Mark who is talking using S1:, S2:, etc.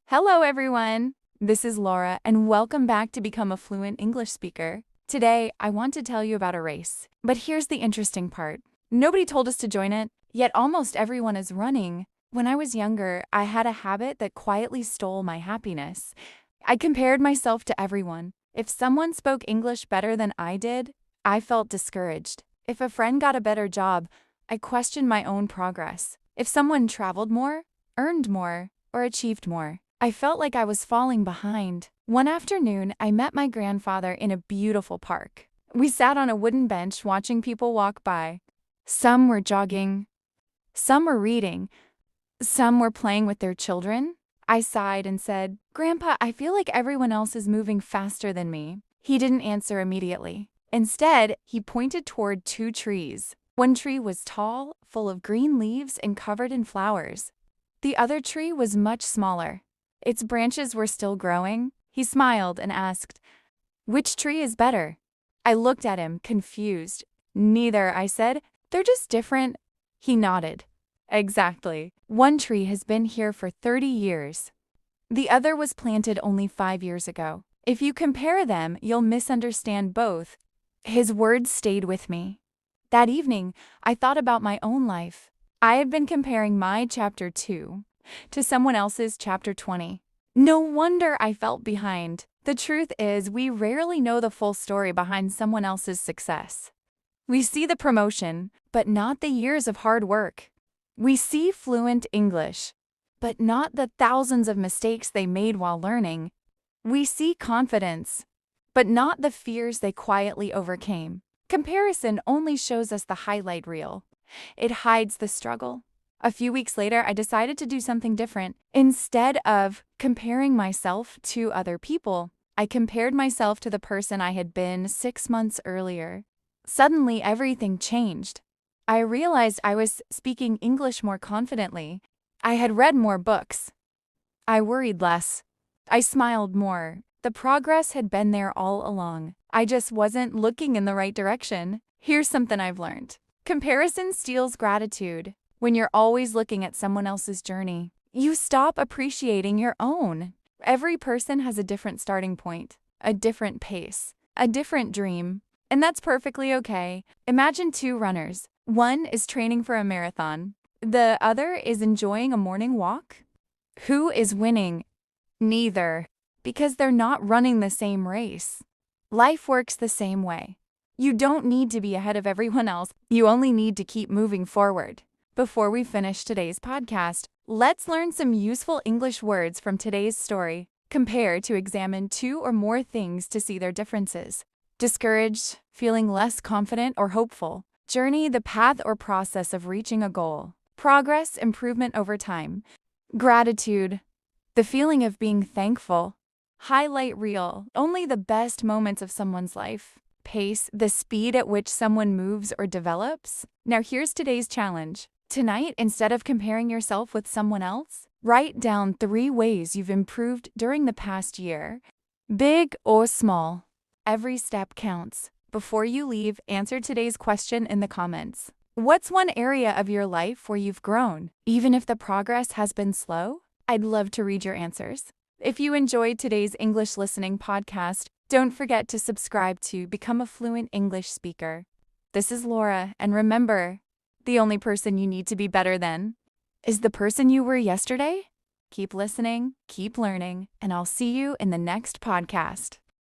S1: Hello, everyone. This is Laura, and welcome back to Become a Fluent English Speaker. Today, I want to tell you about a race. But here's the interesting part. Nobody told us to join it, yet almost everyone is running. When I was younger, I had a habit that quietly stole my happiness. I compared myself to everyone. If someone spoke English better than I did, I felt discouraged. If a friend got a better job, I questioned my own progress. If someone traveled more, earned more, or achieved more, I felt like I was falling behind. One afternoon, I met my grandfather in a beautiful park. We sat on a wooden bench watching people walk by. Some were jogging, some were reading, some were playing with their children. I sighed and said, "Grandpa, I feel like everyone else is moving faster than me." He didn't answer immediately. Instead, he pointed toward two trees. One tree was tall, full of green leaves and covered in flowers. The other tree was much smaller. Its branches were still growing. He smiled and asked, "Which tree is better?" I looked at him, confused. "Neither," I said. "They're just different." He nodded. "Exactly. One tree has been here for 30 years. The other was planted only 5 years ago. If you compare them, you'll misunderstand both." His words stayed with me. That evening, I thought about my own life. I had been comparing my chapter 2 to someone else's chapter 20. No wonder I felt behind. The truth is, we rarely know the full story behind someone else's success. We see the promotion, but not the years of hard work. We see fluent English, but not the thousands of mistakes they made while learning. We see confidence, but not the fears they quietly overcame. Comparison only shows us the highlight reel. It hides the struggle. A few weeks later, I decided to do something different. Instead of comparing myself to other people, I compared myself to the person I had been 6 months earlier. Suddenly, everything changed. I realized I was speaking English more confidently. I had read more books. I worried less. I smiled more. The progress had been there all along. I just wasn't looking in the right direction. Here's something I've learned. Comparison steals gratitude. When you're always looking at someone else's journey, you stop appreciating your own. Every person has a different starting point, a different pace, a different dream, and that's perfectly okay. Imagine two runners. One is training for a marathon. The other is enjoying a morning walk. Who is winning? Neither, because they're not running the same race. Life works the same way. You don't need to be ahead of everyone else. You only need to keep moving forward. Before we finish today's podcast, let's learn some useful English words from today's story. Compare to examine 2 or more things to see their differences. Discouraged, feeling less confident or hopeful. Journey, the path or process of reaching a goal. Progress, improvement over time. Gratitude, the feeling of being thankful. Highlight reel, only the best moments of someone's life. Pace, the speed at which someone moves or develops. Now here's today's challenge. Tonight, instead of comparing yourself with someone else, write down 3 ways you've improved during the past year. Big or small, every step counts. Before you leave, answer today's question in the comments. What's one area of your life where you've grown, even if the progress has been slow? I'd love to read your answers. If you enjoyed today's English listening podcast, don't forget to subscribe to Become a Fluent English Speaker. This is Laura, and remember, the only person you need to be better than is the person you were yesterday. Keep listening, keep learning, and I'll see you in the next podcast.